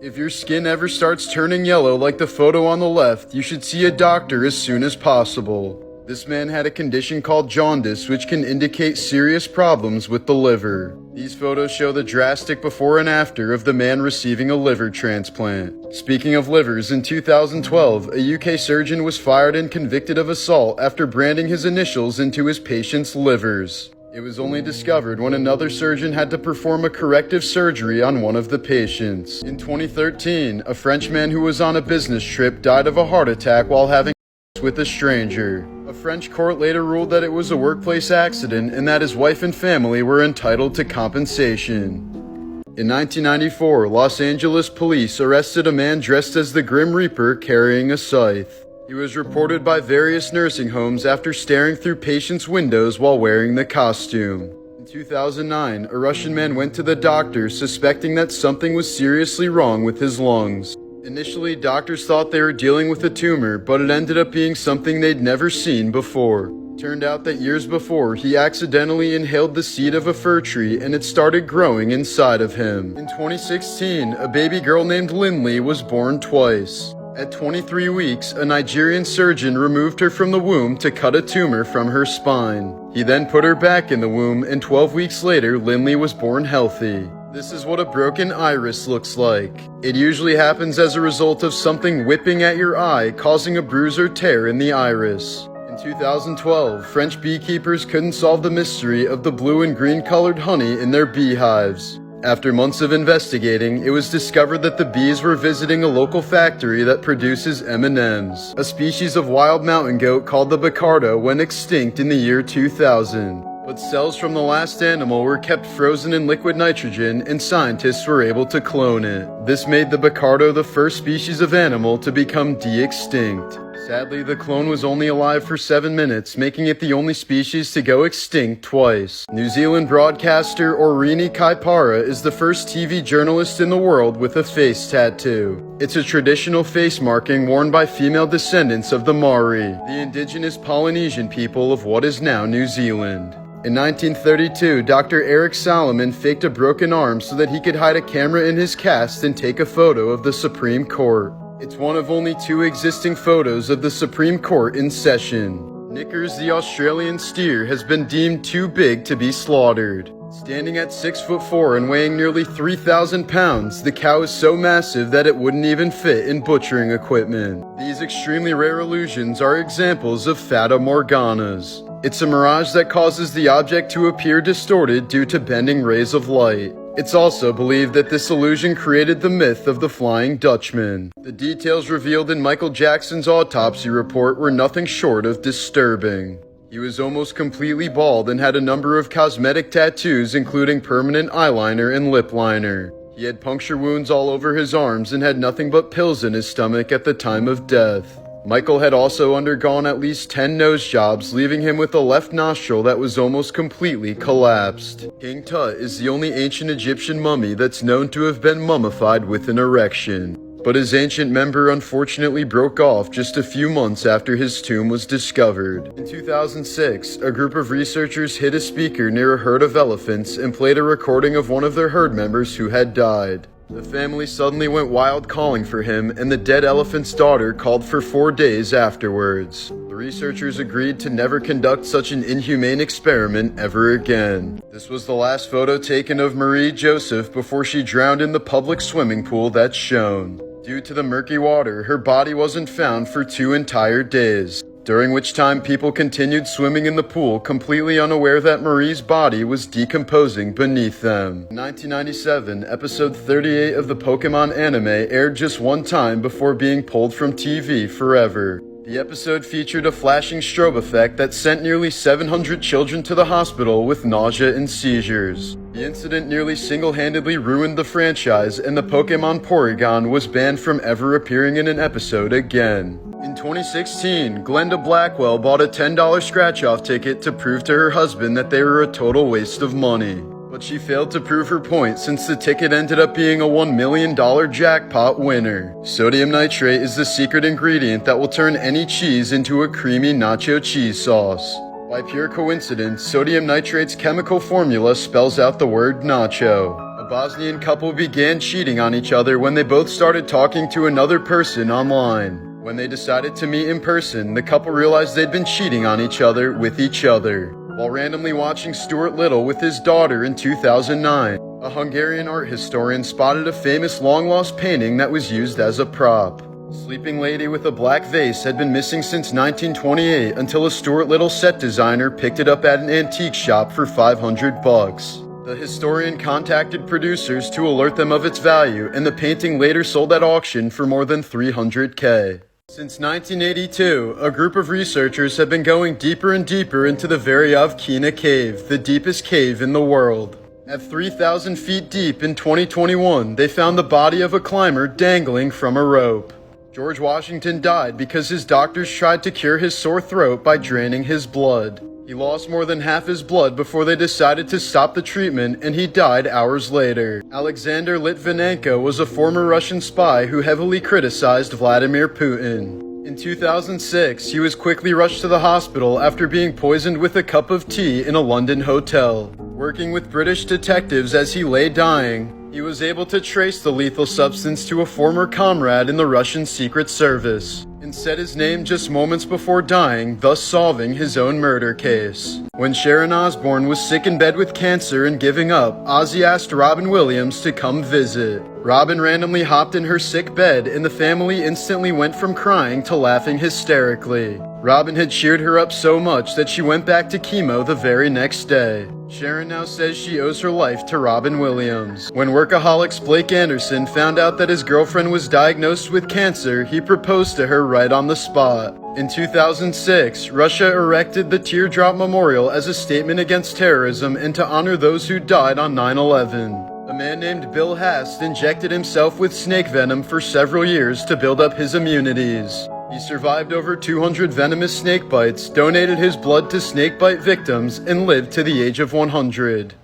If your skin ever starts turning yellow like the photo on the left, you should see a doctor as soon as possible. This man had a condition called jaundice, which can indicate serious problems with the liver. These photos show the drastic before and after of the man receiving a liver transplant. Speaking of livers, in 2012, a UK surgeon was fired and convicted of assault after branding his initials into his patients' livers. It was only discovered when another surgeon had to perform a corrective surgery on one of the patients. In 2013, a Frenchman who was on a business trip died of a heart attack while having with a stranger. A French court later ruled that it was a workplace accident and that his wife and family were entitled to compensation. In 1994, Los Angeles police arrested a man dressed as the Grim Reaper carrying a scythe. He was reported by various nursing homes after staring through patients' windows while wearing the costume. In 2009, a Russian man went to the doctor suspecting that something was seriously wrong with his lungs. Initially, doctors thought they were dealing with a tumor, but it ended up being something they'd never seen before. Turned out that years before, he accidentally inhaled the seed of a fir tree and it started growing inside of him. In 2016, a baby girl named Lindley was born twice. At 23 weeks, a Nigerian surgeon removed her from the womb to cut a tumor from her spine. He then put her back in the womb, and 12 weeks later, Lindley was born healthy. This is what a broken iris looks like. It usually happens as a result of something whipping at your eye, causing a bruise or tear in the iris. In 2012, French beekeepers couldn't solve the mystery of the blue and green colored honey in their beehives. After months of investigating, it was discovered that the bees were visiting a local factory that produces M&Ms. A species of wild mountain goat called the Bacardo went extinct in the year 2000. But cells from the last animal were kept frozen in liquid nitrogen and scientists were able to clone it. This made the Bacardo the first species of animal to become de-extinct. Sadly, the clone was only alive for 7 minutes, making it the only species to go extinct twice. New Zealand broadcaster Orini Kaipara is the first TV journalist in the world with a face tattoo. It's a traditional face marking worn by female descendants of the Maori, the indigenous Polynesian people of what is now New Zealand. In 1932, Dr. Eric Solomon faked a broken arm so that he could hide a camera in his cast and take a photo of the Supreme Court. It's one of only 2 existing photos of the Supreme Court in session. Knickers the Australian steer has been deemed too big to be slaughtered. Standing at 6'4" and weighing nearly 3,000 pounds, the cow is so massive that it wouldn't even fit in butchering equipment. These extremely rare illusions are examples of Fata Morganas. It's a mirage that causes the object to appear distorted due to bending rays of light. It's also believed that this illusion created the myth of the Flying Dutchman. The details revealed in Michael Jackson's autopsy report were nothing short of disturbing. He was almost completely bald and had a number of cosmetic tattoos, including permanent eyeliner and lip liner. He had puncture wounds all over his arms and had nothing but pills in his stomach at the time of death. Michael had also undergone at least 10 nose jobs, leaving him with a left nostril that was almost completely collapsed. King Tut is the only ancient Egyptian mummy that's known to have been mummified with an erection. But his ancient member unfortunately broke off just a few months after his tomb was discovered. In 2006, a group of researchers hid a speaker near a herd of elephants and played a recording of one of their herd members who had died. The family suddenly went wild calling for him, and the dead elephant's daughter called for 4 days afterwards. The researchers agreed to never conduct such an inhumane experiment ever again. This was the last photo taken of Marie Joseph before she drowned in the public swimming pool that's shown. Due to the murky water, her body wasn't found for 2 entire days, during which time people continued swimming in the pool, completely unaware that Marie's body was decomposing beneath them. In 1997, episode 38 of the Pokemon anime aired just 1 time before being pulled from TV forever. The episode featured a flashing strobe effect that sent nearly 700 children to the hospital with nausea and seizures. The incident nearly single-handedly ruined the franchise, and the Pokemon Porygon was banned from ever appearing in an episode again. In 2016, Glenda Blackwell bought a $10 scratch-off ticket to prove to her husband that they were a total waste of money. But she failed to prove her point since the ticket ended up being a $1 million jackpot winner. Sodium nitrate is the secret ingredient that will turn any cheese into a creamy nacho cheese sauce. By pure coincidence, sodium nitrate's chemical formula spells out the word nacho. A Bosnian couple began cheating on each other when they both started talking to another person online. When they decided to meet in person, the couple realized they'd been cheating on each other with each other. While randomly watching Stuart Little with his daughter in 2009, a Hungarian art historian spotted a famous long-lost painting that was used as a prop. Sleeping Lady with a black vase had been missing since 1928 until a Stuart Little set designer picked it up at an antique shop for $500. The historian contacted producers to alert them of its value, and the painting later sold at auction for more than $300K. Since 1982, a group of researchers have been going deeper and deeper into the Veryovkina Cave, the deepest cave in the world. At 3,000 feet deep in 2021, they found the body of a climber dangling from a rope. George Washington died because his doctors tried to cure his sore throat by draining his blood. He lost more than half his blood before they decided to stop the treatment, and he died hours later. Alexander Litvinenko was a former Russian spy who heavily criticized Vladimir Putin. In 2006, he was quickly rushed to the hospital after being poisoned with a cup of tea in a London hotel. Working with British detectives as he lay dying, he was able to trace the lethal substance to a former comrade in the Russian Secret Service, and said his name just moments before dying, thus solving his own murder case. When Sharon Osbourne was sick in bed with cancer and giving up, Ozzy asked Robin Williams to come visit. Robin randomly hopped in her sick bed, and the family instantly went from crying to laughing hysterically. Robin had cheered her up so much that she went back to chemo the very next day. Sharon now says she owes her life to Robin Williams. When Workaholics Blake Anderson found out that his girlfriend was diagnosed with cancer, he proposed to her right on the spot. In 2006, Russia erected the Teardrop Memorial as a statement against terrorism and to honor those who died on 9/11. A man named Bill Hast injected himself with snake venom for several years to build up his immunities. He survived over 200 venomous snake bites, donated his blood to snakebite victims, and lived to the age of 100.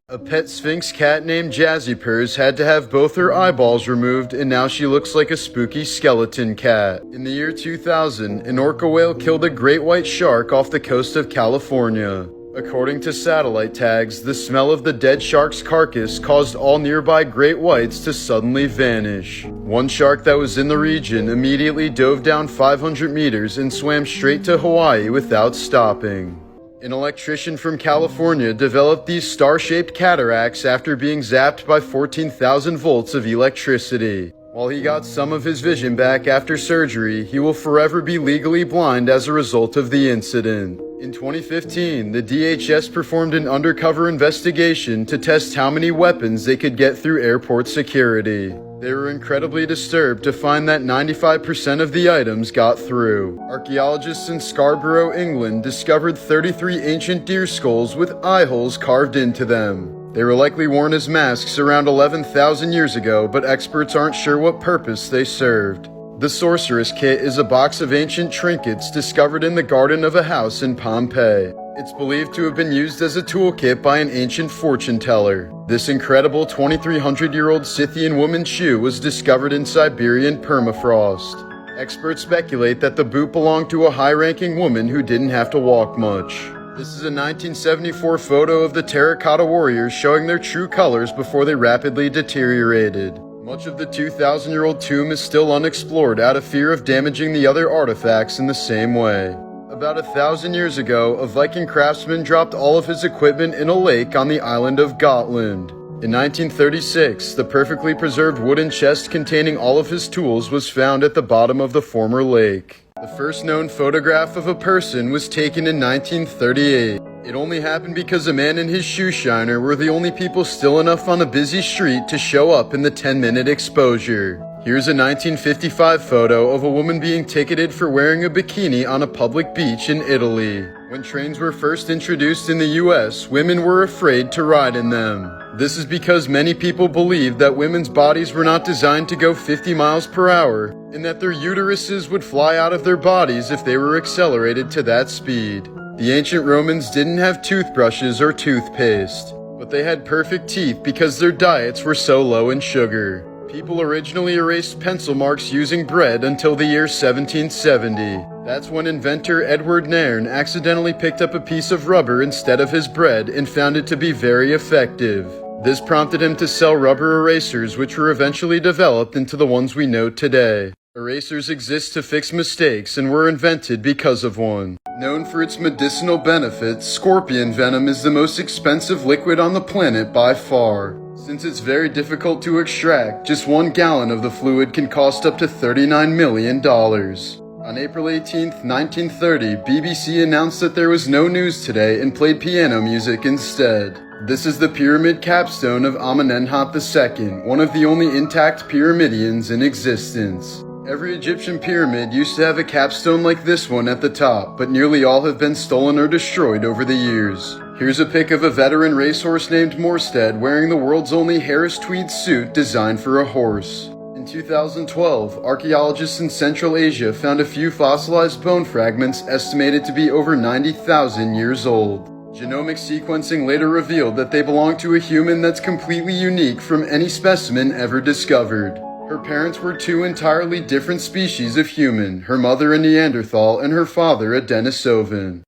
A pet Sphinx cat named Jazzy Purrs had to have both her eyeballs removed, and now she looks like a spooky skeleton cat. In the year 2000, an orca whale killed a great white shark off the coast of California. According to satellite tags, the smell of the dead shark's carcass caused all nearby great whites to suddenly vanish. One shark that was in the region immediately dove down 500 meters and swam straight to Hawaii without stopping. An electrician from California developed these star-shaped cataracts after being zapped by 14,000 volts of electricity. While he got some of his vision back after surgery, he will forever be legally blind as a result of the incident. In 2015, the DHS performed an undercover investigation to test how many weapons they could get through airport security. They were incredibly disturbed to find that 95% of the items got through. Archaeologists in Scarborough, England, discovered 33 ancient deer skulls with eye holes carved into them. They were likely worn as masks around 11,000 years ago, but experts aren't sure what purpose they served. The Sorceress Kit is a box of ancient trinkets discovered in the garden of a house in Pompeii. It's believed to have been used as a toolkit by an ancient fortune teller. This incredible 2,300-year-old Scythian woman's shoe was discovered in Siberian permafrost. Experts speculate that the boot belonged to a high-ranking woman who didn't have to walk much. This is a 1974 photo of the terracotta warriors showing their true colors before they rapidly deteriorated. Much of the 2,000-year-old tomb is still unexplored out of fear of damaging the other artifacts in the same way. About 1,000 years ago, a Viking craftsman dropped all of his equipment in a lake on the island of Gotland. In 1936, the perfectly preserved wooden chest containing all of his tools was found at the bottom of the former lake. The first known photograph of a person was taken in 1938. It only happened because a man and his shoe shiner were the only people still enough on a busy street to show up in the 10-minute exposure. Here's a 1955 photo of a woman being ticketed for wearing a bikini on a public beach in Italy. When trains were first introduced in the US, women were afraid to ride in them. This is because many people believed that women's bodies were not designed to go 50 miles per hour, and that their uteruses would fly out of their bodies if they were accelerated to that speed. The ancient Romans didn't have toothbrushes or toothpaste, but they had perfect teeth because their diets were so low in sugar. People originally erased pencil marks using bread until the year 1770. That's when inventor Edward Nairn accidentally picked up a piece of rubber instead of his bread and found it to be very effective. This prompted him to sell rubber erasers, which were eventually developed into the ones we know today. Erasers exist to fix mistakes and were invented because of one. Known for its medicinal benefits, scorpion venom is the most expensive liquid on the planet by far. Since it's very difficult to extract, just 1 gallon of the fluid can cost up to $39 million. On April 18, 1930, BBC announced that there was no news today and played piano music instead. This is the pyramid capstone of Amenemhat II, one of the only intact pyramidions in existence. Every Egyptian pyramid used to have a capstone like this one at the top, but nearly all have been stolen or destroyed over the years. Here's a pic of a veteran racehorse named Morbid wearing the world's only Harris tweed suit designed for a horse. In 2012, archaeologists in Central Asia found a few fossilized bone fragments estimated to be over 90,000 years old. Genomic sequencing later revealed that they belong to a human that's completely unique from any specimen ever discovered. Her parents were 2 entirely different species of human, her mother a Neanderthal and her father a Denisovan.